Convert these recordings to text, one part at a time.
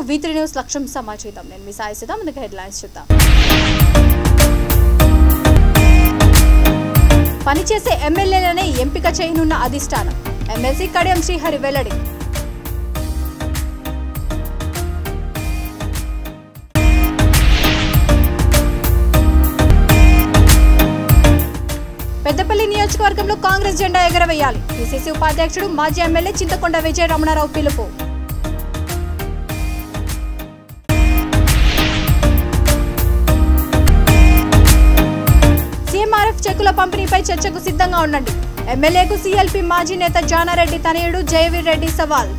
V3 news లక్ష్యం సమాచారం. నేను మీ సాయి సిద్ధం. ముందుగా హెడ్లైన్స్ చూద్దాం. పనిచేసే ఎమ్మెల్యేలనే ఎంపిక చేయనున్న అధిష్టానం. ఎమ్మెల్సీ కడియం శ్రీహరి వెల్లడి. పెద్దపల్లి నియోజకవర్గంలో కాంగ్రెస్ జెండా ఎగరవేయాలి. పిసిసి ఉపాధ్యక్షుడు మాజీ ఎమ్మెల్యే చింతకొండ విజయ రమణారావు పిలుపు. సీఎంఆర్ఎఫ్ చెక్కుల పంపిణీపై చర్చకు సిద్ధంగా ఉండండి. ఎమ్మెల్యేకు సీఎల్పీ మాజీ నేత జానారెడ్డి తనయుడు జయవీర్ రెడ్డి సవాల్.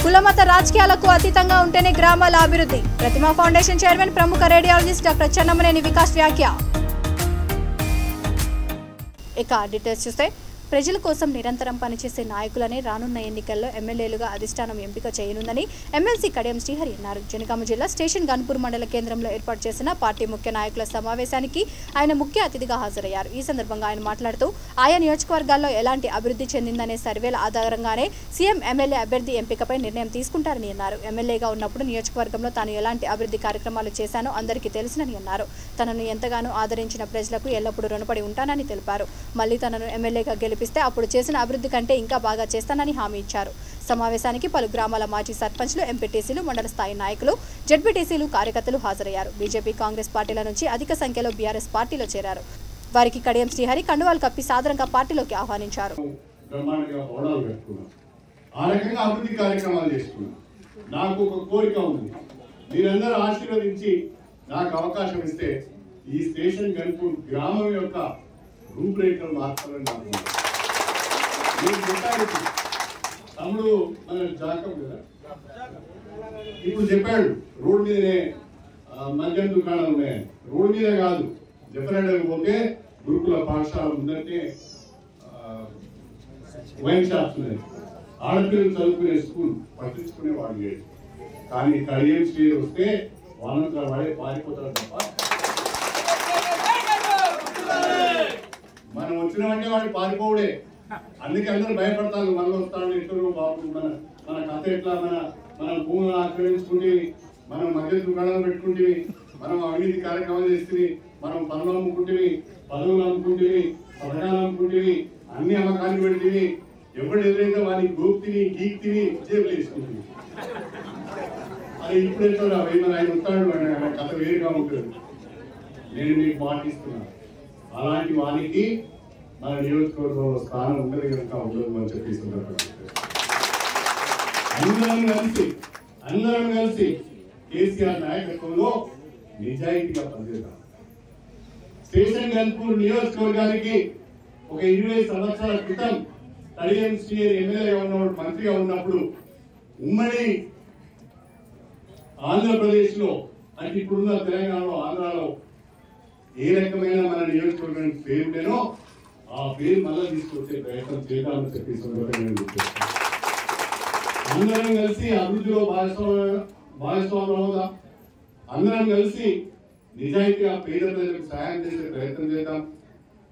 కులమత రాజకీయాలకు అతీతంగా ఉంటేనే గ్రామాల అభివృద్ధి. ప్రతిమా ఫౌండేషన్ చైర్మన్ ప్రముఖ రేడియాలజిస్ట్ డాక్టర్ చెన్నమనేని వికాస్ వ్యాఖ్య. ఇక డీటెయిల్స్ చూస్తే ప్రజల కోసం నిరంతరం పనిచేసే నాయకులనే రానున్న ఎన్నికల్లో ఎమ్మెల్యేలుగా అధిష్టానం ఎంపిక చేయనుందని ఎమ్మెల్సీ కడియం శ్రీహరి అన్నారు. జనగామ జిల్లా స్టేషన్ గన్పూర్ మండల కేంద్రంలో ఏర్పాటు చేసిన పార్టీ ముఖ్య నాయకుల సమావేశానికి ఆయన ముఖ్య అతిథిగా హాజరయ్యారు. ఈ సందర్భంగా ఆయన మాట్లాడుతూ ఆయా నియోజకవర్గాల్లో ఎలాంటి అభివృద్ధి చెందిందనే సర్వేల ఆధారంగానే సీఎం ఎమ్మెల్యే అభ్యర్థి ఎంపికపై నిర్ణయం తీసుకుంటారని అన్నారు. ఎమ్మెల్యేగా ఉన్నప్పుడు నియోజకవర్గంలో తాను ఎలాంటి అభివృద్ధి కార్యక్రమాలు చేశానో అందరికీ తెలుసునని అన్నారు. తనను ఎంతగానో ఆదరించిన ప్రజలకు ఎల్లప్పుడూ రుణపడి ఉంటానని తెలిపారు. మళ్లీ తనను ఎమ్మెల్యేగా గెలిపిస్తే అప్పుడు చేసిన అభివృద్ధి కంటే ఇంకా బాగా చేస్తానని హామీ ఇచ్చారు. సమావేశానికి పలు గ్రామాల మాజీ సర్పంచ్లు, ఎంపీటీసీలు, మండల స్థాయి నాయకులు, జడ్పీటీసీలు, కార్యకర్తలు హాజరయ్యారు. బీజేపీ, కాంగ్రెస్ పార్టీల నుంచి అధిక సంఖ్యలో బీఆర్ఎస్ పార్టీలో చేరారు. వారికి కడియం శ్రీహరి కండువాలు కప్పి సాదరంగా పార్టీలోకి ఆహ్వానించారు. నాకు ఒక కోరిక ఉంది, మీరందరూ ఆశీర్వదించి నాకు అవకాశం ఇస్తే ఈ స్టేషన్ గన్పూర్ గ్రామం యొక్క రూపురేఖలు మార్చాలని నాకు తమ్ముడు మన జాకం కదా ఇప్పుడు చెప్పాడు, రోడ్ మీదనే మద్యం దుకాణాలు ఉన్నాయి. రోడ్ మీద కాదు, చెప్పడానికి పోతే గురుకుల పాఠశాల ముందంటే వైన్ షాప్స్ ఉన్నాయి. ఆడపిల్లలు చదువుకునే స్కూల్ పట్టించుకునే వాడు లేదు. కానీ కడియం శ్రీ వస్తే వాళ్ళంతా వాడే పారిపోతారు తప్ప మనం వచ్చినామంటే వాడు పారిపోవడే. అందుకే అందరూ భయపడతారు, మనలో వస్తాడు ఇద్దరు బాబు, మన కథ ఎట్లా, మన భూములను ఆక్రమించుకుంటే, మనం మధ్య దుకాణాలు పెట్టుకుంటే, మనం అవినీతి కార్యక్రమాలు చేస్తే, మనం పనులు అమ్ముకుంటే, పదవులు అమ్ముకుంటే, పథకాలు అమ్ముకుంటే, అన్ని అమ్మకాలు పెడితే, ఎవరు ఎదురైతే వాడిని గోప్తిని గీక్తిని జేబులు వేసుకుంటుంది. అది ఇప్పుడు ఎట్లా ఆయన వస్తాడు, కథ వేరుగా ఉంటుంది. నేను మీకు మాటిస్తున్నాను, అలాంటి వానికి మన నియోజకవర్గంలో స్థానం ఉండదు కనుక ఉండదు అని చెప్పేస్తున్నారు. అందరం కలిసి కేసీఆర్ నాయకత్వంలో నిజాయితీగా పనిచేద్దాం. స్టేషన్ గన్పూర్ నియోజకవర్గానికి ఒక 20 సంవత్సరాల క్రితం కడియం శ్రీహరి ఎమ్మెల్యేగా ఉన్నప్పుడు, మంత్రిగా ఉన్నప్పుడు ఉమ్మడి ఆంధ్రప్రదేశ్ లో అంటే ఇప్పుడున్న తెలంగాణలో, ఆంధ్రాలో ఏ రకమైన మన నియోజకవర్గానికి పేరుండేనో ఆ పేరు మళ్ళా తీసుకొచ్చే ప్రయత్నం చేద్దామని చెప్పి అందరం కలిసి అభివృద్ధిలో భాగస్వామ్యం అవుదాం. అందరం కలిసి నిజాయితీగా పేద ప్రజలకు సహాయం చేసే ప్రయత్నం చేద్దాం.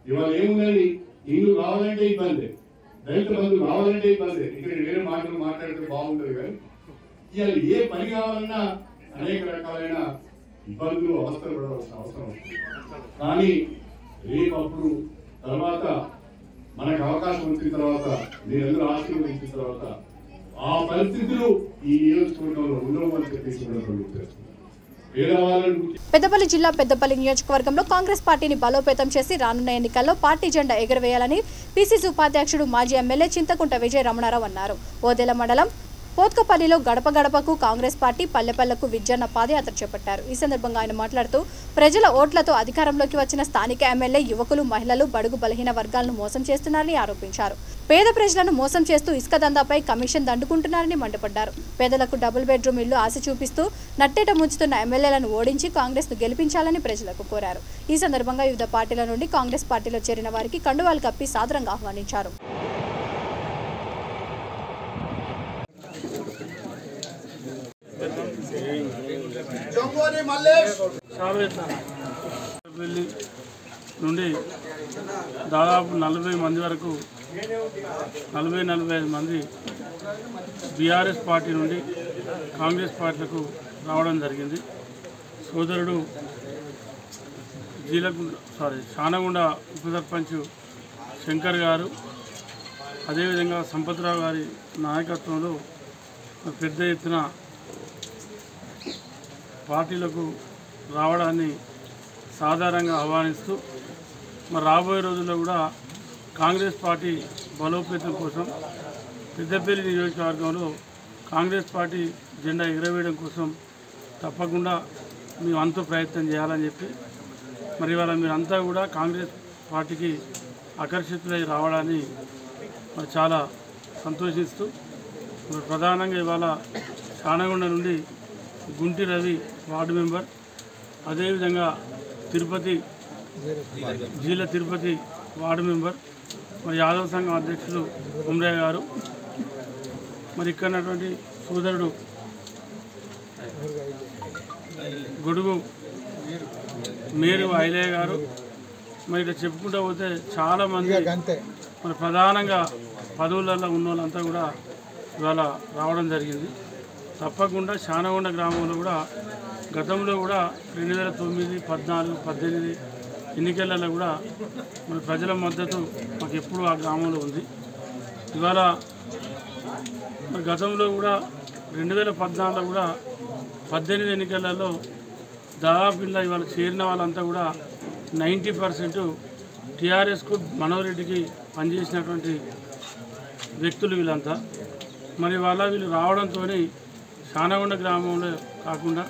ఇవాళ ఏముందండి, ఇల్లు కావాలంటే ఇబ్బంది, దళిత బంధువు కావాలంటే ఇబ్బంది. ఇక్కడ వేరే మాటలు మాట్లాడితే బాగుంటుంది. కానీ ఇవాళ ఏ పని కావాలన్నా అనేక రకాలైన ఇబ్బందులు, అవస్థలు పడవలసిన అవసరం వస్తుంది. కానీ రేపప్పుడు తర్వాత మనకు అవకాశం వచ్చిన తర్వాత, మీరందరూ ఆశీర్వదించిన తర్వాత ఆ పరిస్థితులు ఈ నియోజకవర్గంలో ఉండవు అని చెప్పేసి పెద్దపల్లి జిల్లా పెద్దపల్లి నియోజకవర్గంలో కాంగ్రెస్ పార్టీని బలోపేతం చేసి రానున్న ఎన్నికల్లో పార్టీ జెండా ఎగరవేయాలని పిసిసి ఉపాధ్యక్షుడు మాజీ ఎమ్మెల్యే చింతకుంట విజయ రమణారావు అన్నారు. ఓదెల మండలం పోత్కపల్లిలో గడప గడపకు కాంగ్రెస్ పార్టీ, పల్లెపల్లెకు విజ్జన్న పాదయాత్ర చేపట్టారు. ఈ సందర్భంగా ఆయన మాట్లాడుతూ ప్రజల ఓట్లతో అధికారంలోకి వచ్చిన స్థానిక ఎమ్మెల్యే యువకులు, మహిళలు, బడుగు బలహీన వర్గాలను మోసం చేస్తున్నారని ఆరోపించారు. పేద ప్రజలను మోసం చేస్తూ ఇసుక దందాపై కమిషన్ దండుకుంటున్నారని మండిపడ్డారు. పేదలకు డబుల్ బెడ్రూమ్ ఇల్లు ఆశ చూపిస్తూ నట్టేట ముంచుతున్న ఎమ్మెల్యేలను ఓడించి కాంగ్రెస్ ను గెలిపించాలని ప్రజలకు కోరారు. ఈ సందర్భంగా వివిధ పార్టీల నుండి కాంగ్రెస్ పార్టీలో చేరిన వారికి కండువాలు కప్పి సాదరంగా ఆహ్వానించారు. నుండి దాదాపు 40 మంది వరకు 40-45 మంది బీఆర్ఎస్ పార్టీ నుండి కాంగ్రెస్ పార్టీలకు రావడం జరిగింది. సోదరుడు శానగుండ ఉప సర్పంచ్ శంకర్ గారు, అదేవిధంగా సంపత్రావు గారి నాయకత్వంలో పెద్ద ఎత్తున పార్టీలకు రావడాన్ని సాధారణంగా ఆహ్వానిస్తూ మరి రాబోయే రోజుల్లో కూడా కాంగ్రెస్ పార్టీ బలోపేతం కోసం పెద్దపల్లి నియోజకవర్గంలో కాంగ్రెస్ పార్టీ జెండా ఎగరవేయడం కోసం తప్పకుండా మేము అంతా ప్రయత్నం చేయాలని చెప్పి మరి ఇవాళ మీరంతా కూడా కాంగ్రెస్ పార్టీకి ఆకర్షితులై రావడాన్ని మరి చాలా సంతోషిస్తూ మరి ప్రధానంగా ఇవాళ శానగుండ నుండి గుంటి రవి వార్డు మెంబర్, అదేవిధంగా తిరుపతి వార్డు మెంబర్, మరి యాదవ్ సంఘం అధ్యక్షులు ఉమ్రయ్య గారు, మరి ఇక్కడ ఉన్నటువంటి సోదరుడు గొడుగు మేరు ఐలయ్య గారు, మరి ఇక్కడ చెప్పుకుంటూ పోతే చాలామంది మరి ప్రధానంగా పదవులలో ఉన్న వాళ్ళంతా కూడా ఇవాళ రావడం జరిగింది. తప్పకుండా శానగుండ గ్రామంలో కూడా గతంలో కూడా 2009, 14, 18 ఎన్నికలలో కూడా మన ప్రజల మద్దతు మాకు ఎప్పుడు ఆ గ్రామంలో ఉంది. ఇవాళ గతంలో కూడా 2014లో కూడా 18 ఎన్నికలలో దాదాపు ఇవాళ చేరిన వాళ్ళంతా కూడా 90% టీఆర్ఎస్కు మనోరెడ్డికి పనిచేసినటువంటి వ్యక్తులు వీళ్ళంతా. మరి వాళ్ళ వీళ్ళు రావడంతో శానగుండ గ్రామంలో కాకుండా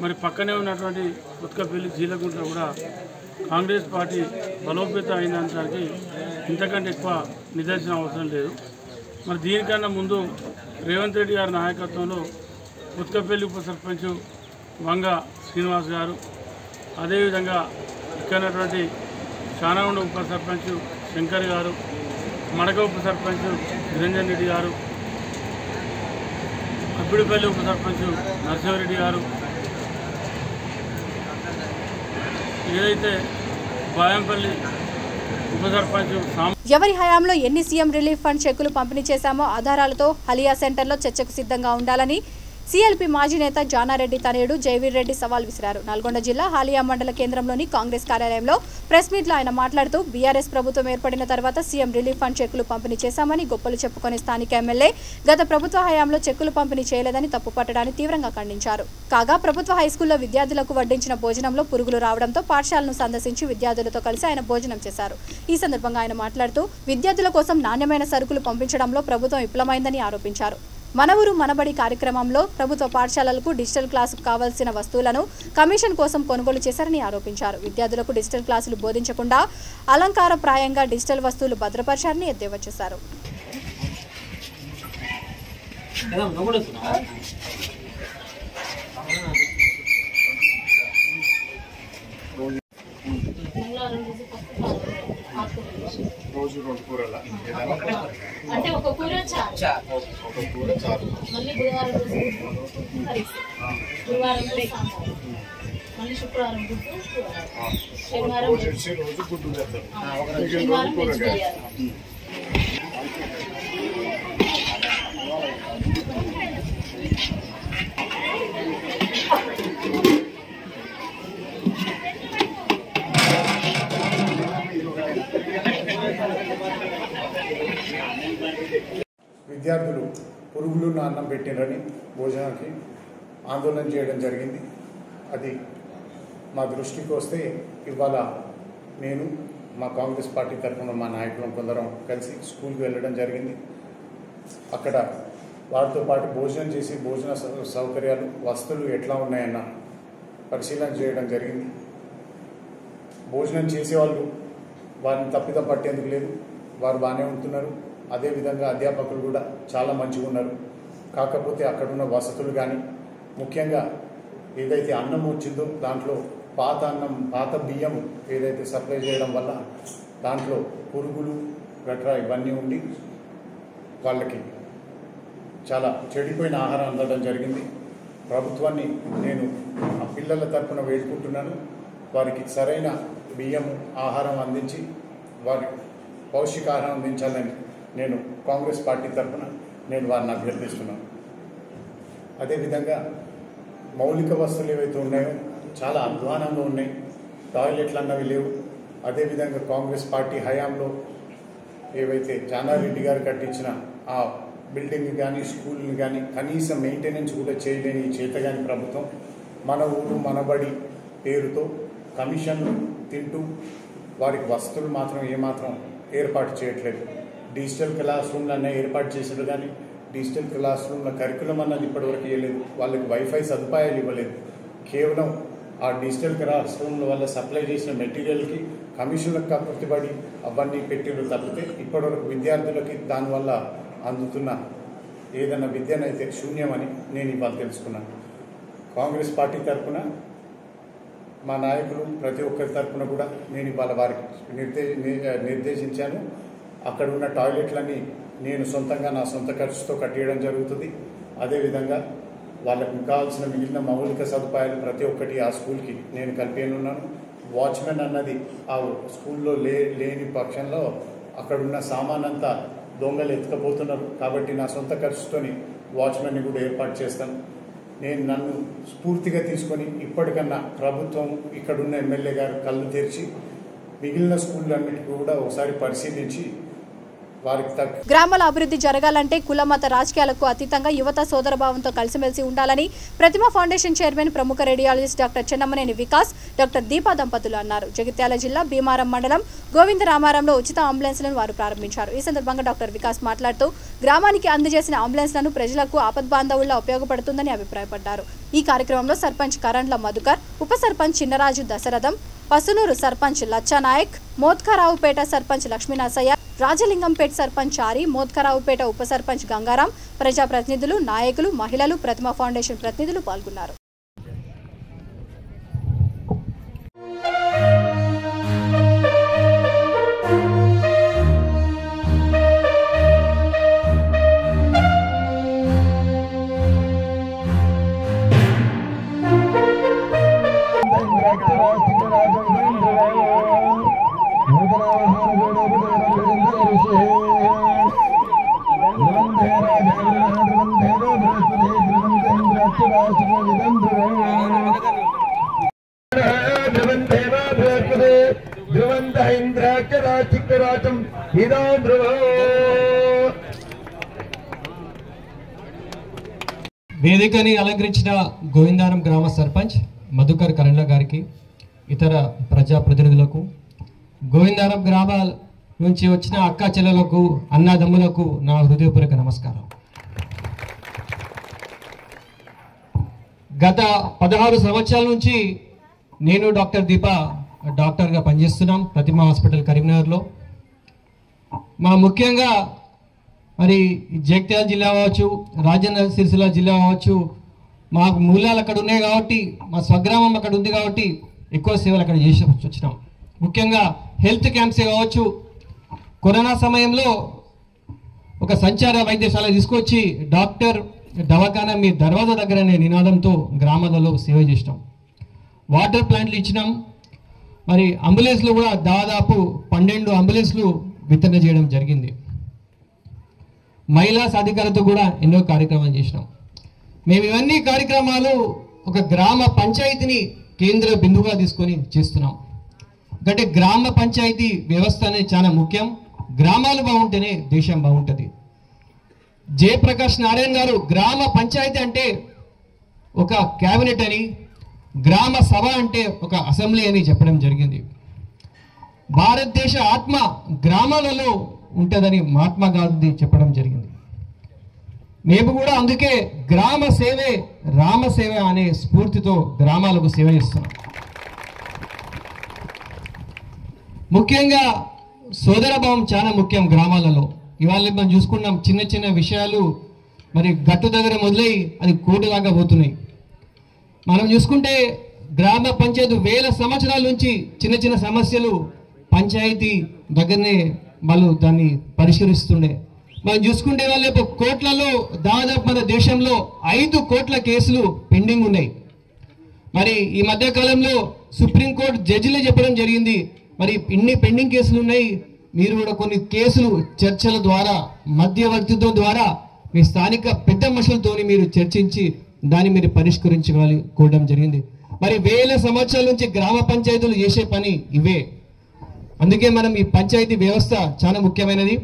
మరి పక్కనే ఉన్నటువంటి ఉత్కపల్లి జీలగుంటలో కూడా కాంగ్రెస్ పార్టీ బలోపేతం అయినంతకి ఇంతకంటే ఎక్కువ నిదర్శనం అవసరం లేదు. మరి దీనికన్నా ముందు రేవంత్ రెడ్డి గారి నాయకత్వంలో ఉత్కపల్లి ఉప సర్పంచ్ వంగ శ్రీనివాస్ గారు, అదేవిధంగా ఇక్కడ శానగుండ ఉప సర్పంచ్ శంకర్ గారు, మడక ఉప సర్పంచ్ నిరంజన్ రెడ్డి గారు, అబ్బిడిపల్లి ఉప సర్పంచ్ నరసింహారెడ్డి గారు, ఏదైతే బాయంపల్లి ఉప సర్పంచ్ ఎవరి హయాంలో ఎన్ని సీఎం రిలీఫ్ ఫండ్ చెక్కులు పంపిణీ చేశామో ఆధారాలతో హలియా సెంటర్లో చర్చకు సిద్ధంగా ఉండాలని సీఎల్పీ మాజీ నేత జానారెడ్డి తనయుడు జైవీర్ రెడ్డి సవాల్ విసిరారు. నల్గొండ జిల్లా హాలియా మండల కేంద్రంలోని కాంగ్రెస్ కార్యాలయంలో ప్రెస్ మీట్లో ఆయన మాట్లాడుతూ బీఆర్ఎస్ ప్రభుత్వం ఏర్పడిన తర్వాత సీఎం రిలీఫ్ ఫండ్ చెక్కులు పంపిణీ చేశామని గొప్పలు చెప్పుకునే స్థానిక ఎమ్మెల్యే గత ప్రభుత్వ హయాంలో చెక్కులు పంపిణీ చేయలేదని తప్పుపట్టడాన్ని తీవ్రంగా ఖండించారు. కాగా ప్రభుత్వ హైస్కూల్లో విద్యార్థులకు వడ్డించిన భోజనంలో పురుగులు రావడంతో పాఠశాలను సందర్శించి విద్యార్థులతో కలిసి ఆయన భోజనం చేశారు. ఈ సందర్భంగా ఆయన మాట్లాడుతూ విద్యార్థుల కోసం నాణ్యమైన సరుకులు పంపించడంలో ప్రభుత్వం విఫలమైందని ఆరోపించారు. మన ఊరు మనబడి కార్యక్రమంలో ప్రభుత్వ పాఠశాలలకు డిజిటల్ క్లాసుకు కావాల్సిన వస్తువులను కమిషన్ కోసం కొనుగోలు చేశారని ఆరోపించారు. విద్యార్థులకు డిజిటల్ క్లాసులు బోధించకుండా అలంకారప్రాయంగా డిజిటల్ వస్తువులు భద్రపరిచారని ఎద్దేవా చేశారు. రోజు 2 కూరల అంటే ఒక కూర చారు మళ్ళీ బుధవారం రోజు గురువారం మళ్ళీ శుక్రవారం గుడ్డు శనివారం రోజు గుడ్డు చేస్తారు. శనివారం వెజ్ బిర్యానీ. విద్యార్థులు పురుగులున్న అన్నం పెట్టినని భోజనానికి ఆందోళన చేయడం జరిగింది. అది మా దృష్టికి వస్తే ఇవాళ నేను మా కాంగ్రెస్ పార్టీ తరఫున మా నాయకులం కొందరం కలిసి స్కూల్కి వెళ్ళడం జరిగింది. అక్కడ వారితో పాటు భోజనం చేసి భోజన సౌకర్యాలు వస్తువులు ఎట్లా ఉన్నాయన్న పరిశీలన చేయడం జరిగింది. భోజనం చేసేవాళ్ళు వారిని తప్పిదం పట్టేందుకు లేదు, వారు బాగానే ఉంటున్నారు. అదేవిధంగా అధ్యాపకులు కూడా చాలా మంచిగా ఉన్నారు. కాకపోతే అక్కడున్న వసతులు కానీ ముఖ్యంగా ఏదైతే అన్నం వచ్చిందో దాంట్లో పాత బియ్యం ఏదైతే సప్లై చేయడం వల్ల దాంట్లో పురుగులు గట్రా ఇవన్నీ ఉండి వాళ్ళకి చాలా చెడిపోయిన ఆహారం అందడం జరిగింది. ప్రభుత్వాన్ని నేను ఆ పిల్లల తరఫున వేడుకుంటున్నాను. వారికి సరైన బియ్యం ఆహారం అందించి వారి పౌష్టికాహారం అందించాలని నేను కాంగ్రెస్ పార్టీ తరఫున నేను వారిని అభ్యర్థిస్తున్నాను. అదేవిధంగా మౌలిక వసతులు ఏవైతే ఉన్నాయో చాలా అధ్వానంగా ఉన్నాయి. టాయిలెట్లు అన్నవి లేవు. అదేవిధంగా కాంగ్రెస్ పార్టీ హయాంలో ఏవైతే జానారెడ్డి గారు కట్టించిన ఆ బిల్డింగ్ కానీ స్కూల్ని కానీ కనీసం మెయింటెనెన్స్ కూడా చేయలేని చేతగాని ప్రభుత్వం మన ఊరు మనబడి పేరుతో కమిషన్లు తింటూ వారికి వసతులు మాత్రం ఏమాత్రం ఏర్పాటు చేయట్లేదు. డిజిటల్ క్లాస్ రూమ్లన్నా ఏర్పాటు చేసాడు కానీ డిజిటల్ క్లాస్ రూమ్ల కరికులం అన్నది ఇప్పటివరకు ఇవ్వలేదు. వాళ్ళకి వైఫై సదుపాయాలు ఇవ్వలేదు. కేవలం ఆ డిజిటల్ క్లాస్ రూమ్ల వల్ల సప్లై చేసిన మెటీరియల్కి కమిషన్లకు కట్టుబడి అవన్నీ పెట్టిరు తప్పితే ఇప్పటివరకు విద్యార్థులకి దానివల్ల అందుతున్న ఏదైనా విద్యనైతే శూన్యమని నేను ఇవాళ తెలుసుకున్నాను. కాంగ్రెస్ పార్టీ తరఫున మా నాయకులు ప్రతి ఒక్కరి తరఫున కూడా నేను ఇవాళ వారికి నిర్దేశించాను. అక్కడ ఉన్న టాయిలెట్లన్నీ నేను సొంతంగా నా సొంత ఖర్చుతో కట్టేయడం జరుగుతుంది. అదేవిధంగా వాళ్ళకు కావాల్సిన మిగిలిన మౌలిక సదుపాయాలు ప్రతి ఒక్కటి ఆ స్కూల్కి నేను కల్పించనున్నాను. వాచ్మెన్ అన్నది ఆ స్కూల్లో లేని పక్షంలో అక్కడున్న సామాన్ అంతా దొంగలు ఎత్తుకపోతున్నారు. కాబట్టి నా సొంత ఖర్చుతోని వాచ్మెన్ని కూడా ఏర్పాటు చేస్తాను. నేను నన్ను స్ఫూర్తిగా తీసుకొని ఇప్పటికన్నా ప్రభుత్వం ఇక్కడున్న ఎమ్మెల్యే గారు కళ్ళు తెరిచి మిగిలిన స్కూళ్ళన్నిటికీ కూడా ఒకసారి పరిశీలించి గ్రామాల అభివృద్ధి జరగాలంటే కుల మత రాజకీయాలకు అతీతంగా యువత సోదరభావంతో కలిసిమెలిసి ఉండాలని ప్రతిమ ఫౌండేషన్ చైర్మన్ ప్రముఖ radiologist doctor Chennamaneni Vikas, doctor Deepa దంపతులు అన్నారు. జగిత్యాల జిల్లా భీమారం మండలం గోవిందరామారంలో ఉచిత అంబులెన్స్లను వారు ప్రారంభించారు. ఈ సందర్భంగా డాక్టర్ వికాస్ మాట్లాడుతూ గ్రామానికి అందజేసిన అంబులెన్స్లను ప్రజలకు ఆపద్బాంధవుల్లో ఉపయోగపడుతుందని అభిప్రాయపడ్డారు. ఈ కార్యక్రమంలో సర్పంచ్ కరండ్ల మధుకర్, ఉప సర్పంచ్ చిన్నరాజు దశరథం, పసునూరు సర్పంచ్ లచ్చానాయక్, మోత్కరావుపేట సర్పంచ్ లక్ష్మీనరసయ్య, రాజలింగంపేట సర్పంచ్ చారి, మోత్కరావుపేట ఉప సర్పంచ్ గంగారాం, ప్రజాప్రతినిధులు, నాయకులు, మహిళలు, ప్రతిమ ఫౌండేషన్ ప్రతినిధులు పాల్గొన్నారు. వేదికని అలంకరించిన గోవిందారం గ్రామ సర్పంచ్ మధుకర్ కరండ్ల గారికి, ఇతర ప్రజాప్రతినిధులకు, గోవిందారం గ్రామాల నుంచి వచ్చిన అక్క చెల్లెలకు, అన్నదమ్ములకు నా హృదయపూర్వక నమస్కారం. గత 16 సంవత్సరాల నుంచి నేను డాక్టర్ దీపా డాక్టర్గా పనిచేస్తున్నాం ప్రతిమ హాస్పిటల్ కరీంనగర్లో. మా ముఖ్యంగా మరి జగిత్యాల జిల్లా కావచ్చు, రాజన్న సిరిసిల్ల జిల్లా కావచ్చు, మాకు మూలాలు అక్కడ ఉన్నాయి కాబట్టి, మా స్వగ్రామం అక్కడ ఉంది కాబట్టి ఎక్కువ సేవలు అక్కడ చేసి వచ్చినాం. ముఖ్యంగా హెల్త్ క్యాంప్సే కావచ్చు, కరోనా సమయంలో ఒక సంచార వైద్యశాల తీసుకొచ్చి డాక్టర్ దవాఖానా మీ దర్వాజా దగ్గర అనే నినాదంతో గ్రామాలలో సేవ చేసినాం. వాటర్ ప్లాంట్లు ఇచ్చినాం. మరి అంబులెన్స్లు కూడా దాదాపు 12 అంబులెన్స్లు వితరణ చేయడం జరిగింది. మహిళా సాధికారత కూడా ఎన్నో కార్యక్రమాలు చేసినాం. మేము ఇవన్నీ కార్యక్రమాలు ఒక గ్రామ పంచాయతీని కేంద్ర బిందువుగా తీసుకొని చేస్తున్నాం. అంటే గ్రామ పంచాయతీ వ్యవస్థ అనేది చాలా ముఖ్యం. గ్రామాలు బాగుంటేనే దేశం బాగుంటుంది. జయప్రకాష్ నారాయణ గారు గ్రామ పంచాయతీ అంటే ఒక క్యాబినెట్ అని, గ్రామ సభ అంటే ఒక అసెంబ్లీ అని చెప్పడం జరిగింది. భారతదేశ ఆత్మ గ్రామాలలో ఉంటుందని మహాత్మా గాంధీ చెప్పడం జరిగింది. మేము కూడా అందుకే గ్రామ సేవే రామ సేవ అనే స్ఫూర్తితో గ్రామాలకు సేవ చేస్తున్నాం. ముఖ్యంగా సోదరభావం చాలా ముఖ్యం గ్రామాలలో. ఇవాళ మనం చూసుకున్నాం, చిన్న చిన్న విషయాలు మరి గట్టు దగ్గర మొదలై అది కోర్టు దాకా పోతున్నాయి. మనం చూసుకుంటే గ్రామ పంచాయతీ వేల సంవత్సరాల నుంచి చిన్న చిన్న సమస్యలు పంచాయతీ దగ్గరనే వాళ్ళు దాన్ని పరిష్కరిస్తుండే. మనం చూసుకుంటే వాళ్ళ కోట్లలో దాదాపు మన దేశంలో 5 కోట్ల కేసులు పెండింగ్ ఉన్నాయి. మరి ఈ మధ్య కాలంలో సుప్రీంకోర్టు జడ్జిలే చెప్పడం జరిగింది, మరి ఇన్ని పెండింగ్ కేసులు ఉన్నాయి, మీరు కూడా కొన్ని కేసులు చర్చల ద్వారా మధ్యవర్తిత్వం ద్వారా మీ స్థానిక పెద్ద మనుషులతో మీరు చర్చించి దాన్ని మీరు పరిష్కరించుకోవడం జరిగింది. మరి వేల సంవత్సరాల నుంచి గ్రామ పంచాయతీలు చేసే పని ఇవే. అందుకే మనం ఈ పంచాయతీ వ్యవస్థ చాలా ముఖ్యమైనది.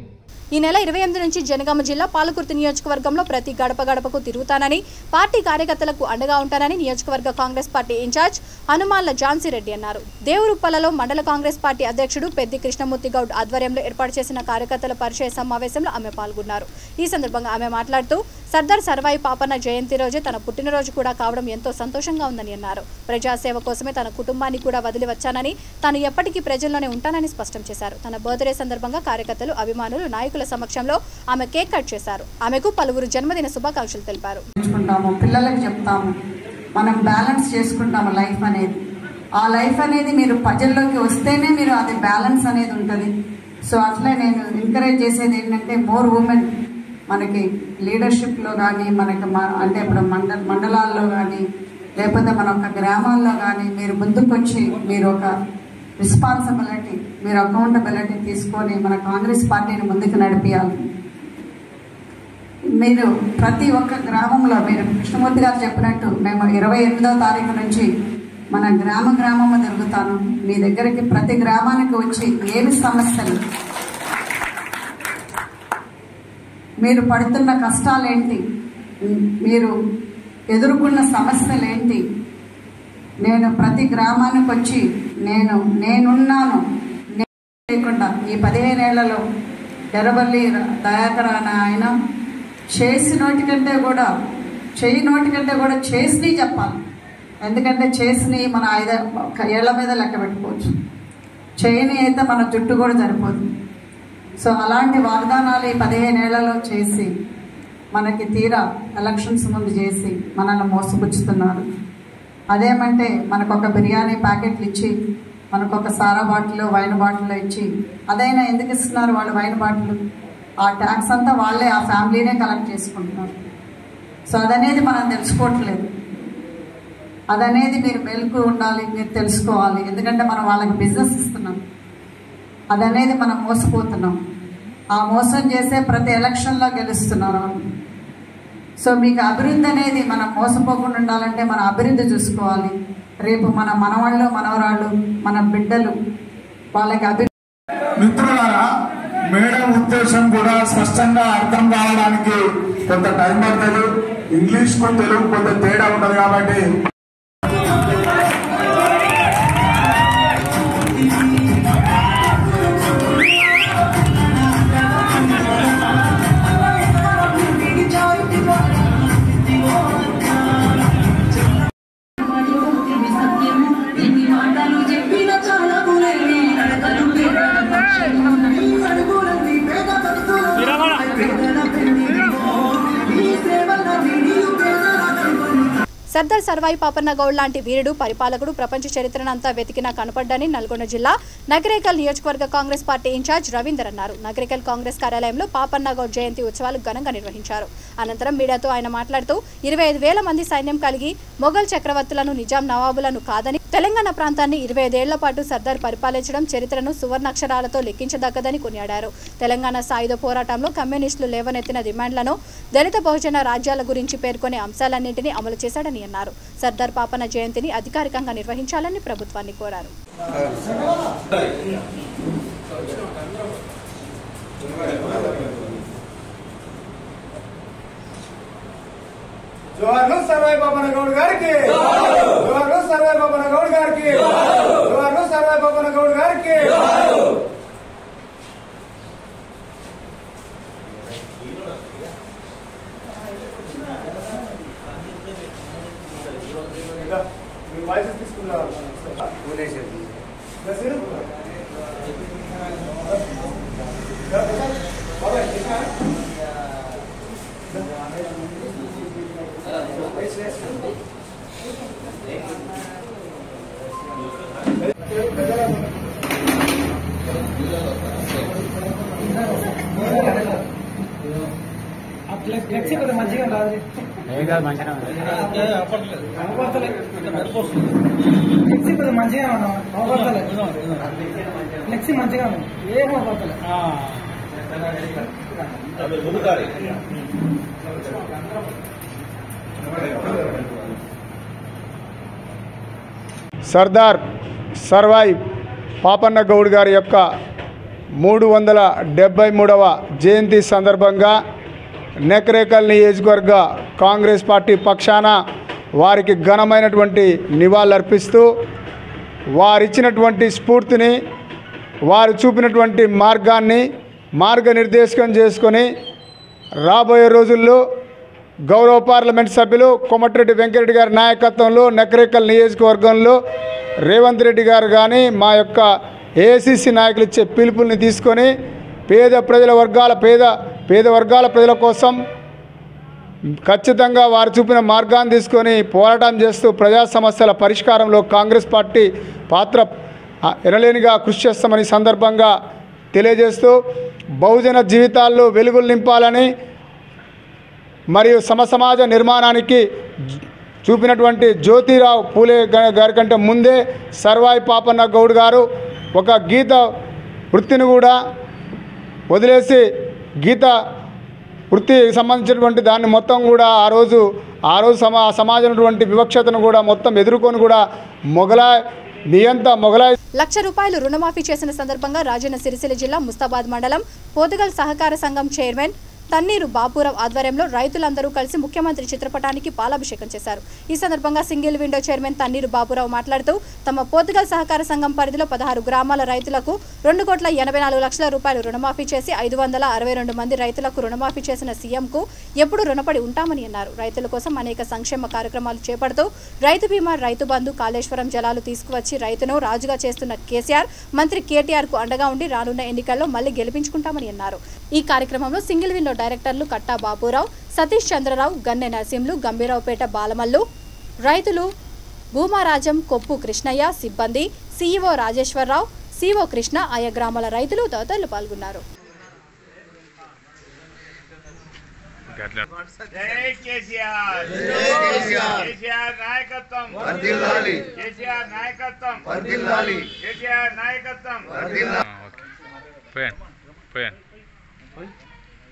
ఈ నెల 28 నుంచి జనగామ జిల్లా పాలకుర్తి నియోజకవర్గంలో ప్రతి గడప గడపకు తిరుగుతానని, పార్టీ కార్యకర్తలకు అండగా ఉంటానని నియోజకవర్గ కాంగ్రెస్ పార్టీ ఇన్ఛార్జ్ హనుమాన్ల ఝాన్సీరెడ్డి అన్నారు. దేవరుప్పలలో మండల కాంగ్రెస్ పార్టీ అధ్యక్షుడు పెద్ది కృష్ణమూర్తి గౌడ్ ఆధ్వర్యంలో ఏర్పాటు చేసిన కార్యకర్తల పరిచయ సమావేశంలో ఆమె పాల్గొన్నారు. ఈ సందర్భంగా ఆమె మాట్లాడుతూ సర్దార్ సర్వాయి పాపన్న జయంతి రోజే తన పుట్టినరోజు కూడా కావడం ఎంతో సంతోషంగా ఉందని అన్నారు. ప్రజాసేవ కోసమే తన కుటుంబాన్ని కూడా వదిలి వచ్చానని, తాను ఎప్పటికీ ప్రజల్లోనే ఉంటానని స్పష్టం చేశారు. తన బర్త్డే సందర్భంగా కార్యకర్తలు, అభిమానులు, నాయకుల సమక్షంలో ఆమె కేక్ కట్ చేశారు. ఆమెకు పలువురు జన్మదిన శుభాకాంక్షలు తెలిపారు. పిల్లలకు చెప్తాము, మనం బ్యాలెన్స్ చేసుకుంటాము లైఫ్ అనేది. ఆ లైఫ్ అనేది మీరు ప్రజల్లోకి వస్తేనే మీరు అది బ్యాలెన్స్ అనేది ఉంటుంది. సో అట్లా నేను ఎంకరేజ్ చేసేది ఏంటంటే మోర్ ఉమెన్ మనకి లీడర్షిప్లో కానీ, మనకి అంటే ఇప్పుడు మండలాల్లో కానీ, లేకపోతే మన ఒక గ్రామాల్లో కానీ మీరు ముందుకొచ్చి మీరు ఒక రెస్పాన్సిబిలిటీ, మీరు అకౌంటబిలిటీ తీసుకొని మన కాంగ్రెస్ పార్టీని ముందుకు నడిపించాలి. మీరు ప్రతి ఒక్క గ్రామంలో మీరు కృష్ణమూర్తి గారు చెప్పినట్టు మేము 28వ తారీఖు నుంచి మన గ్రామము తిరుగుతాను. మీ దగ్గరికి ప్రతి గ్రామానికి వచ్చి ఏమి సమస్యలు, మీరు పడుతున్న కష్టాలేంటి, మీరు ఎదుర్కొన్న సమస్యలేంటి, నేను ప్రతి గ్రామానికి వచ్చి నేనున్నాను లేకుండా ఈ 15 ఏళ్లలో ఎర్రబల్లి దయాకర్ అనే ఆయన చేసి నోటికంటే కూడా చేసినవి చెప్పాలి. ఎందుకంటే చేసినవి మన 5 ఏళ్ల మీద లెక్క పెట్టుకోవచ్చు, చేయని అయితే మన జుట్టు కూడా సరిపోదు. సో అలాంటి వాగ్దానాలు ఈ 15 ఏళ్లలో చేసి మనకి తీరా ఎలక్షన్స్ ముందు చేసి మనల్ని మోసపుచ్చుతున్నారు. అదేమంటే మనకొక బిర్యానీ ప్యాకెట్లు ఇచ్చి, మనకొక సారా బాటిల్, వైన్ బాటిల్ ఇచ్చి, అదైనా ఎందుకు ఇస్తున్నారు వాళ్ళు వైన్ బాటిల్? ఆ ట్యాక్స్ అంతా వాళ్ళే, ఆ ఫ్యామిలీనే కలెక్ట్ చేసుకుంటున్నారు. సో అదనేది మనం తెలుసుకోవట్లేదు. అదనేది మీరు మెలకు ఉండాలి, మీరు తెలుసుకోవాలి. ఎందుకంటే మనం వాళ్ళకి బిజినెస్ ఇస్తున్నాం, అదనేది మనం మోసపోతున్నాం. ఆ మోసం చేసే ప్రతి ఎలక్షన్లో గెలుస్తున్నారు. సో మీకు అభివృద్ధి అనేది మనం మోసపోకుండా ఉండాలంటే మన అభివృద్ధి చూసుకోవాలి. రేపు మన మనవాళ్ళు, మనవరాళ్ళు, మన బిడ్డలు వాళ్ళకి అభివృద్ధి. మిత్రులారా, మేడం ఉద్దేశం కూడా స్పష్టంగా అర్థం కావడానికి కొంత టైం పడుతుంది. ఇంగ్లీష్ కు తెలుగు కొంత తేడా ఉంటుంది కాబట్టి సర్దార్ సర్వాయి పాపన్న గౌడ్ లాంటి వీరుడు, పరిపాలకుడు ప్రపంచ చరిత్రనంతా వెతికినా కనపడ్డని నల్గొండ జిల్లా నగరేకల్ నియోజకవర్గ కాంగ్రెస్ పార్టీ ఇన్ఛార్జ్ రవీందర్ అన్నారు. నగరేకల్ కాంగ్రెస్ కార్యాలయంలో పాపన్న గౌడ్ జయంతి ఉత్సవాలు ఘనంగా నిర్వహించారు. అనంతరం మీడియాతో ఆయన మాట్లాడుతూ 25,000 మంది సైన్యం కలిగి మొఘల్ చక్రవర్తులను, నిజాం నవాబులను కాదని, తెలంగాణ ప్రాంతాన్ని 25 ఏళ్ల పాటు సర్దార్ పరిపాలించడం చరిత్రను సువర్ణాక్షరాలతో లెక్కించదగ్గదని కొనియాడారు. తెలంగాణ సాయుధ పోరాటంలో కమ్యూనిస్టులు లేవనెత్తిన డిమాండ్లను, దళిత బహుజన రాజ్యాల గురించి పేర్కొనే అంశాలన్నింటినీ అమలు చేశాడని అన్నారు. సర్దార్ పాపన్న జయంతిని అధికారికంగా నిర్వహించాలని ప్రభుత్వాన్ని కోరారు. జోహార్లు సర్వాయి పాపన్న గౌడ్ గారికి, జోహార్లు సర్వాయి పాపన్న గౌడ్ గారికి, జోహార్లు సర్వాయి పాపన్న గౌడ్ గారికి. మీ వాయిస్ తీసుకున్నారు. ఫ్లెక్సీ కొద్దిగా మంచిగా రాదు, ఫ్లెక్సీ కొద్దిగా మంచిగా ఫ్లెక్సీ మంచిగా ఉంది, ఏమో పోతలే. సర్దార్ సర్వాయి పాపన్న గౌడ్ గారి యొక్క 373వ జయంతి సందర్భంగా నెక్రేకల్ నియోజకవర్గ కాంగ్రెస్ పార్టీ పక్షాన వారికి ఘనమైనటువంటి నివాళులర్పిస్తూ వారిచ్చినటువంటి స్ఫూర్తిని, వారు చూపినటువంటి మార్గాన్ని మార్గనిర్దేశకం చేసుకొని రాబోయే రోజుల్లో గౌరవ పార్లమెంట్ సభ్యులు కోమటిరెడ్డి వెంకరెడ్డి గారి నాయకత్వంలో నెక్రేకల్ నియోజకవర్గంలో రేవంత్ రెడ్డి గారు కానీ మా యొక్క ఏఐసిసి నాయకులు ఇచ్చే పిలుపుల్ని తీసుకొని పేద వర్గాల ప్రజల కోసం ఖచ్చితంగా వారు చూపిన మార్గాన్ని తీసుకొని పోరాటం చేస్తూ ప్రజా సమస్యల పరిష్కారంలో కాంగ్రెస్ పార్టీ పాత్ర ఎనలేనిగా కృషి చేస్తామని సందర్భంగా తెలియజేస్తూ బహుజన జీవితాల్లో వెలుగులు నింపాలని మరియు సమాజ నిర్మాణానికి చూపినటువంటి జ్యోతిరావు పూలే గారి కంటే ముందే సర్వాయి పాపన్న గౌడ్ గారు ఒక గీత వృత్తిని కూడా వదిలేసి గీత వృత్తికి సంబంధించినటువంటి దాన్ని మొత్తం కూడా ఆ రోజు సమాజంలో వివక్షతను కూడా మొత్తం ఎదుర్కొని కూడా మొగలాయ్ 1,00,000 రూపాయలు రుణమాఫీ చేసిన సందర్భంగా రాజన్న సిరిసిల్ల జిల్లా ముస్తాబాద్ మండలం పోతుగల్ సహకార సంఘం చైర్మన్ తన్నీరు బాపురావు ఆధ్వర్యంలో రైతులందరూ కలిసి ముఖ్యమంత్రి చిత్రపటానికి పాలాభిషేకం చేశారు. ఈ సందర్భంగా single window chairman Tanneeru Bapurao మాట్లాడుతూ తమ పోతుగల్ సహకార సంఘం పరిధిలో 16 గ్రామాల రైతులకు 2,84,00,000 రూపాయలు రుణమాఫీ చేసి 562 మంది రైతులకు రుణమాఫీ చేసిన సీఎంకు ఎప్పుడు రుణపడి ఉంటామని అన్నారు. రైతుల కోసం అనేక సంక్షేమ కార్యక్రమాలు చేపడుతూ రైతు బీమా, రైతు బంధు, కాళేశ్వరం జలాలు తీసుకువచ్చి రైతును రాజుగా చేస్తున్న కేసీఆర్ మంత్రి కేటీఆర్ కు అండగా ఉండి రానున్న ఎన్నికల్లో మళ్లీ గెలిపించుకుంటామని అన్నారు. ఈ కార్యక్రమంలో సింగిల్ విండో డైరెక్టర్లు కట్టా బాపురావు, సతీష్ చంద్రరావు, గన్నె నరసింహులు, గంభీరావుపేట బాలమల్లు, రైతులు భూమారాజం, కొప్పు కృష్ణయ్య, సిబ్బంది, సీఈఓ రాజేశ్వరరావు, సిఓ కృష్ణ, ఆయా గ్రామాల రైతులు తదితరులు పాల్గొన్నారు.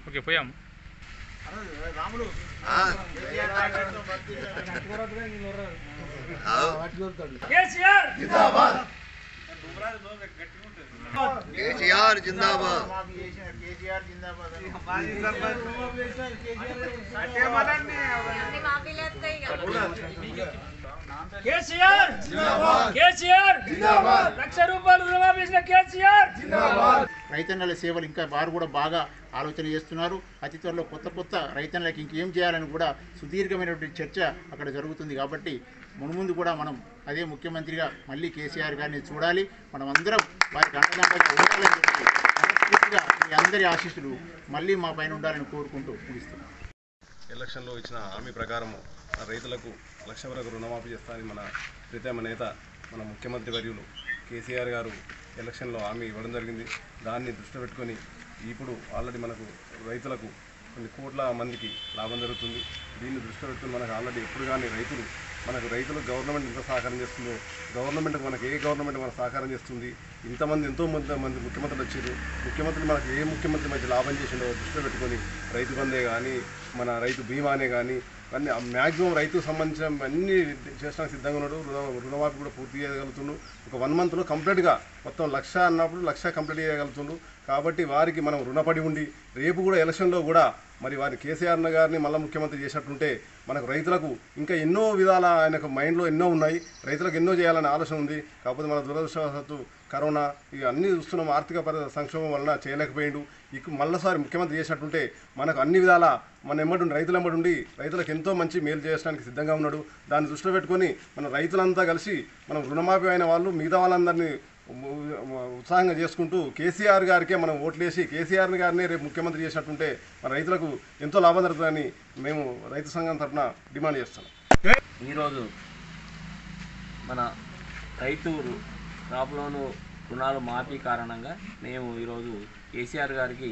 ఓకే పోయాం. కేసీఆర్ జిందాబాద్. కేసీఆర్ జిందాబాద్. కేసీఆర్ జిందాబాద్. కేసీఆర్ జిందాబాద్. కేసీఆర్ జిందాబాద్. 1,00,000 రూపాయలు రుణమాఫీ చేసిన కేసీఆర్ జిందాబాద్. రైతన్నల సేవలు ఇంకా వారు కూడా బాగా ఆలోచన చేస్తున్నారు. అతి త్వరలో కొత్త రైతన్నలకు ఇంకేం చేయాలని కూడా సుదీర్ఘమైనటువంటి చర్చ అక్కడ జరుగుతుంది. కాబట్టి మున్ముందు కూడా మనం అదే ముఖ్యమంత్రిగా మళ్ళీ కేసీఆర్ గారిని చూడాలి. మనం అందరం వారికి అండదండగా ఉండాలని చెప్పి మనస్ఫూర్తిగా మీ అందరి ఆశీస్సులు మళ్ళీ మా పైన ఉండాలని కోరుకుంటూ ముగిస్తున్నాం. ఎలక్షన్లో ఇచ్చిన హామీ ప్రకారం రైతులకు 1,00,000 వరకు రుణమాఫీ చేస్తానని మన ప్రీతమ నేత మన ముఖ్యమంత్రి వర్యులు కేసీఆర్ గారు ఎలక్షన్లో హామీ ఇవ్వడం జరిగింది. దాన్ని దృష్టిలో పెట్టుకొని ఇప్పుడు ఆల్రెడీ మనకు రైతులకు కొన్ని కోట్ల మందికి లాభం జరుగుతుంది. దీన్ని దృష్టిలో పెట్టుకుని మనకు ఆల్రెడీ ఎప్పుడు కానీ రైతులకు గవర్నమెంట్ ఎంత సహకారం చేస్తుందో, గవర్నమెంట్కి మనకు ఏ గవర్నమెంట్ మనకు సహకారం చేస్తుంది, ఎంతో మంది ముఖ్యమంత్రులు వచ్చారు. ముఖ్యమంత్రులు మనకు ఏ ముఖ్యమంత్రి మంచి లాభం చేసిండో దృష్టిలో పెట్టుకొని రైతు బందే కానీ మన రైతు బీమానే కానీ అన్నీ మ్యాక్సిమం రైతుకు సంబంధించిన అన్నీ చేసడానికి సిద్ధంగా ఉన్నాడు. రుణమాఫీ కూడా పూర్తి చేయగలుగుతుండు. ఒక 1 మంత్లో కంప్లీట్గా మొత్తం 1,00,000 అన్నప్పుడు 1,00,000 కంప్లీట్ చేయగలుగుతుండు. కాబట్టి వారికి మనం రుణపడి ఉండి రేపు కూడా ఎలక్షన్లో కూడా మరి వారి కేసీఆర్ గారిని మళ్ళీ ముఖ్యమంత్రి చేసినట్టుంటే మనకు రైతులకు ఇంకా ఎన్నో విధాల ఆయనకు మైండ్లో ఎన్నో ఉన్నాయి. రైతులకు ఎన్నో చేయాలనే ఆలోచన ఉంది. కాకపోతే మన దురదృష్టవశాత్తు కరోనా ఇక అన్నీ చూస్తున్నాం, ఆర్థిక సంక్షోభం వలన చేయలేకపోయిండు. ఇక మళ్ళీసారి ముఖ్యమంత్రి చేసినట్టుంటే మనకు అన్ని విధాల మన రైతుల ఎంబడి రైతులకు ఎంతో మంచి మేలు చేయడానికి సిద్ధంగా ఉన్నాడు. దాన్ని దృష్టిలో పెట్టుకొని మన రైతులంతా కలిసి మనం రుణమాఫీ అయిన వాళ్ళు మిగతా వాళ్ళందరినీ ఉత్సాహంగా చేసుకుంటూ కేసీఆర్ గారికే మనం ఓట్లేసి కేసీఆర్ గారినే రేపు ముఖ్యమంత్రి చేసినట్టుంటే మన రైతులకు ఎంతో లాభం జరుగుతుందని మేము రైతు సంఘం తరఫున డిమాండ్ చేస్తున్నాం. ఈరోజు మన రైతు క్రాప్ లోను రుణాలు మాఫీ కారణంగా మేము ఈరోజు కేసీఆర్ గారికి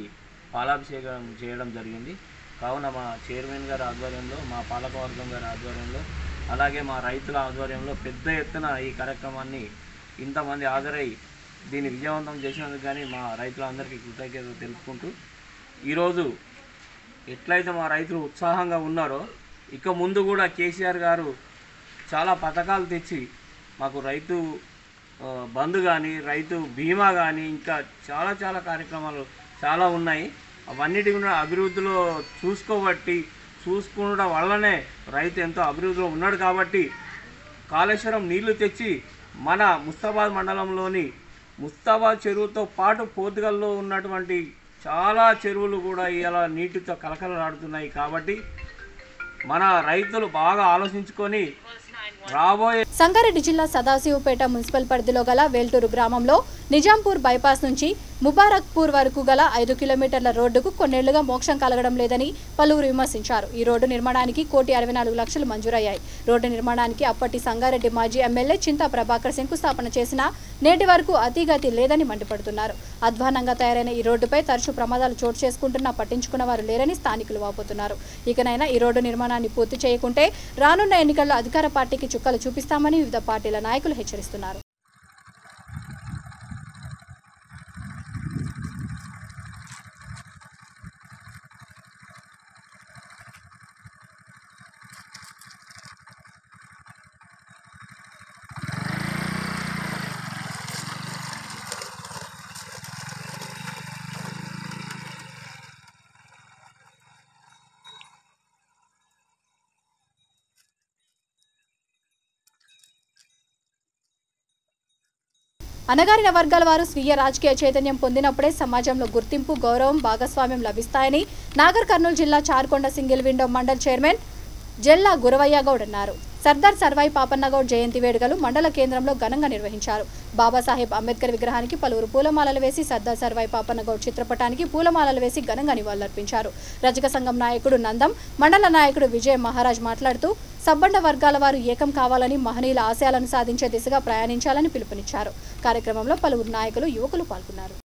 పాలాభిషేకం చేయడం జరిగింది. కావున మా చైర్మన్ గారి ఆధ్వర్యంలో, మా పాలకవర్గం గారి ఆధ్వర్యంలో, అలాగే మా రైతుల ఆధ్వర్యంలో పెద్ద ఎత్తున ఈ కార్యక్రమాన్ని ఇంతమంది హాజరై దీన్ని విజయవంతం చేసినందుకు కానీ మా రైతులందరికీ కృతజ్ఞతలు తెలుపుకుంటూ ఈరోజు ఎట్లయితే మా రైతులు ఉత్సాహంగా ఉన్నారో ఇక ముందు కూడా కేసీఆర్ గారు చాలా పథకాలు తెచ్చి మాకు రైతు బంధు కానీ రైతు బీమా కానీ ఇంకా చాలా చాలా కార్యక్రమాలు చాలా ఉన్నాయి. అవన్నిటి కూడా అభివృద్ధిలో చూసుకోవడం వల్లనే రైతు ఎంతో అభివృద్ధిలో ఉన్నాడు. కాబట్టి కాళేశ్వరం నీళ్లు తెచ్చి మన ముస్తాబాద్ మండలంలోని ముస్తాబాద్ చెరువుతో పాటు పోర్తుగల్లో ఉన్నటువంటి చాలా చెరువులు కూడా ఇలా నీటితో కలకలలాడుతున్నాయి. కాబట్టి మన రైతులు బాగా ఆలోచించుకొని రాబోయే సంగారెడ్డి జిల్లా సదాశివపేట మున్సిపల్ పరిధిలో గల వేల్టూరు గ్రామంలో నిజాంపూర్ బైపాస్ నుంచి ముబారక్పూర్ వరకు గల 5 కిలోమీటర్ల రోడ్డుకు కొన్నేళ్లుగా మోక్షం కలగడం లేదని పలువురు విమర్శించారు. ఈ రోడ్డు నిర్మాణానికి 1,64,00,000 మంజూరయ్యాయి. రోడ్డు నిర్మాణానికి అప్పటి సంగారెడ్డి మాజీ ఎమ్మెల్యే చింతా ప్రభాకర్ శంకుస్థాపన చేసినా నేటి వరకు అతిగతి లేదని మండిపడుతున్నారు. అధ్వానంగా తయారైన ఈ రోడ్డుపై తరచూ ప్రమాదాలు చోటు చేసుకుంటున్నా పట్టించుకున్న వారు లేరని స్థానికులు వాపోతున్నారు. ఇకనైనా ఈ రోడ్డు నిర్మాణాన్ని పూర్తి చేయకుంటే రానున్న ఎన్నికల్లో అధికార పార్టీకి చుక్కలు చూపిస్తామని వివిధ పార్టీల నాయకులు హెచ్చరిస్తున్నారు. అనగారిన వర్గాల వారు స్వీయ రాజకీయ చైతన్యం పొందినప్పుడే సమాజంలో గుర్తింపు, గౌరవం, భాగస్వామ్యం లభిస్తాయని నాగర్ కర్నూలు జిల్లా చార్కొండ single window mandal chairman జెల్లా Guravayya Goud అన్నారు. సర్దార్ సర్వాయి పాపన్నగౌడ్ జయంతి వేడుకలు మండల కేంద్రంలో ఘనంగా నిర్వహించారు. బాబాసాహెబ్ అంబేద్కర్ విగ్రహానికి పలువురు పూలమాలలు వేసి సర్దార్ సర్వాయి పాపన్నగౌడ్ చిత్రపటానికి పూలమాలలు వేసి ఘనంగా నివాళులర్పించారు. రజక సంఘం నాయకుడు నందం, మండల నాయకుడు విజయ మహారాజ్ మాట్లాడుతూ సబ్బండ వర్గాల వారు ఏకం కావాలని, మహనీయుల ఆశయాలను సాధించే దిశగా ప్రయాణించాలని పిలుపునిచ్చారు. కార్యక్రమంలో పలువురు నాయకులు, యువకులు పాల్గొన్నారు.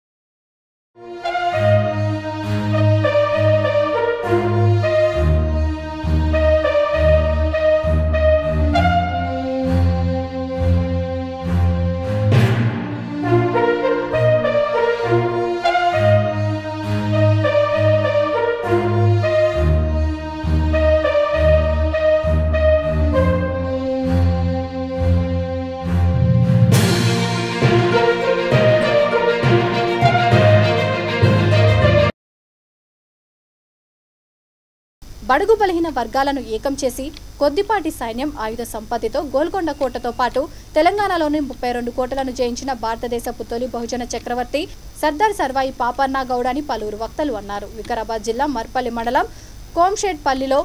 బడుగు బలహీన వర్గాలను ఏకం చేసి కొద్దిపాటి సైన్యం, ఆయుధ సంపత్తితో గోల్కొండ కోటతో పాటు తెలంగాణలోని 32 కోటలను జయించిన భారతదేశపు తొలి బహుజన చక్రవర్తి సర్దార్ సర్వాయి పాపన్నగౌడ్ అని పలువురు వక్తలు అన్నారు. వికారాబాద్ జిల్లా మర్పల్లి మండలం కోంషేట్పల్లిలో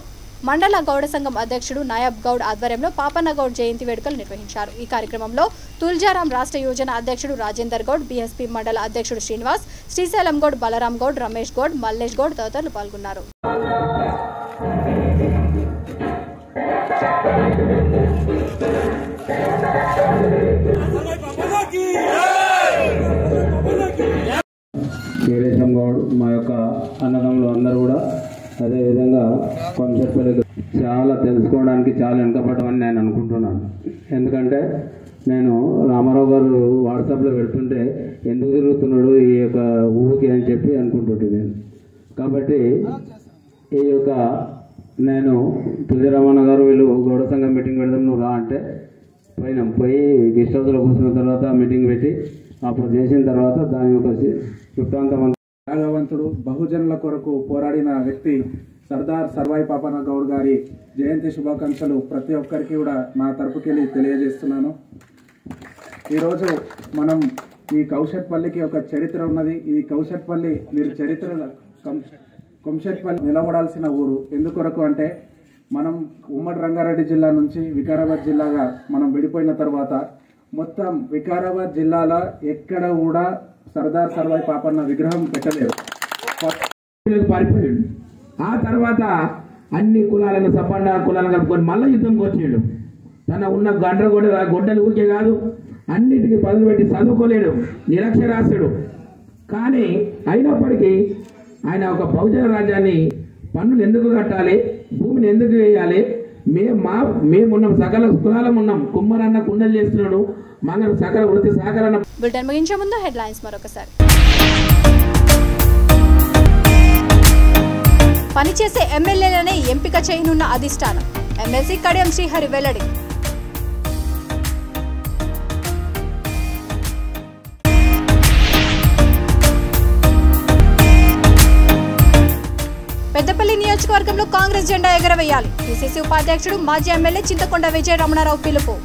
మండల గౌడ సంఘం అధ్యక్షుడు నాయబ్ గౌడ్ ఆధ్వర్యంలో పాపన్నగౌడ్ జయంతి వేడుకలు నిర్వహించారు. ఈ కార్యక్రమంలో తుల్జారాం రాష్ట్ర యోజన అధ్యక్షుడు రాజేందర్ గౌడ్, బీఎస్పీ మండల అధ్యక్షుడు శ్రీనివాస్, శ్రీశైలం గౌడ్, బలరాం గౌడ్, రమేష్ గౌడ్, మల్లేష్ గౌడ్ తదితరులు పాల్గొన్నారు. కేశం గౌడ్, మా యొక్క అన్నదమ్ములు అందరూ కూడా అదేవిధంగా కొంచెం చాలా తెలుసుకోవడానికి చాలా వెనుకపడమని నేను అనుకుంటున్నాను. ఎందుకంటే నేను రామారావు గారు వాట్సాప్లో పెడుతుంటే ఎందుకు తిరుగుతున్నాడు ఈ యొక్క ఊరికి అని చెప్పి అనుకుంటుంటే నేను. కాబట్టి ఈ యొక్క నేను తులసిరామన్న గారు వీళ్ళు గౌడ సంఘం మీటింగ్ పెడదాం నువ్వు రా అంటే పోయినాం. పోయి గెస్ట్ హౌస్లో కూర్చున్న తర్వాత మీటింగ్ పెట్టి అప్పుడు చేసిన తర్వాత దాని యొక్క వృత్తాంతం త్యాగవంతుడు, బహుజనుల కొరకు పోరాడిన వ్యక్తి సర్దార్ సర్వాయి పాపన్నగౌడ్ గారి జయంతి శుభాకాంక్షలు ప్రతి ఒక్కరికి కూడా నా తరపుకెళ్ళి తెలియజేస్తున్నాను. ఈరోజు మనం ఈ కౌశట్పల్లికి ఒక చరిత్ర ఉన్నది. ఈ కౌశట్పల్లి మీరు చరిత్ర కొంషట్పల్లి నిలబడాల్సిన ఊరు. ఎందుకొరకు అంటే మనం ఉమ్మడి రంగారెడ్డి జిల్లా నుంచి వికారాబాద్ జిల్లాగా మనం విడిపోయిన తర్వాత మొత్తం వికారాబాద్ జిల్లాలో ఎక్కడ కూడా సర్దార్ సర్వాయి పాపన్న విగ్రహం పెట్టలేదు. పారిపోయాడు. ఆ తర్వాత అన్ని కులాలను సపండ కులాలను కలుపుకొని మళ్ళీ యుద్ధంకి వచ్చాడు. తన ఉన్న గొడ్డలు ఊరికే కాదు, అన్నిటికీ పదులు పెట్టి చదువుకోలేడు, నిరక్షరాస్యుడు. కానీ అయినప్పటికీ ఆయన ఒక బహుజన రాజ్యాన్ని పన్నులు ఎందుకు కట్టాలి, భూమిని ఎందుకు వేయాలి, మేమున్నాం, సకల కులాలం ఉన్నాం. కుమ్మరన్న కుండలు చేస్తున్నాడు, మంగళ సకల వృత్తి సహకారాన్ని బులెటిన్ ముగించే ముందు హెడ్లైన్స్ మరొకసారి. పనిచేసే ఎమ్మెల్యేలనే ఎంపిక చేయనున్న అధిష్టానం, ఎమ్మెల్సీ కడియం శ్రీహరి వెల్లడి. పెద్దపల్లి నియోజకవర్గంలో కాంగ్రెస్ జెండా ఎగరవేయాలి, పిసిసి ఉపాధ్యక్షుడు మాజీ ఎమ్మెల్యే చింతకొండ విజయ రమణారావు పిలుపు.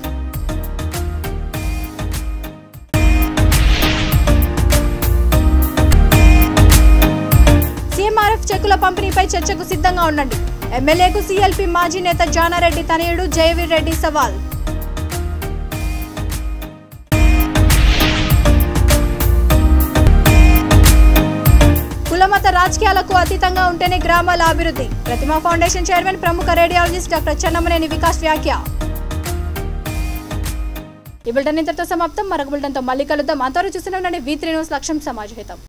సీఎంఆర్ఎఫ్ చెక్కుల పంపిణీపై చర్చకు సిద్ధంగా ఉండండి, ఎమ్మెల్యేకు సీఎల్పీ మాజీ నేత జానారెడ్డి తనయుడు జయవీర్ రెడ్డి సవాల్. కులమత రాజకీయాలకు అతీతంగా ఉంటేనే గ్రామాల అభివృద్ధి, ప్రతిమా ఫౌండేషన్ చైర్మన్ ప్రముఖ రేడియాలజిస్ట్ డాక్టర్ చెన్నమనేని వికాస్ వ్యాఖ్య. ఈ బులెటిన్ ఇంతటితో సమాప్తం. మరొక బులెటిన్తో మళ్ళీ కలుద్దాం. అంతవరకు చూస్తూనే ఉండండి V3 న్యూస్, లక్ష్యం సమాజ హితం.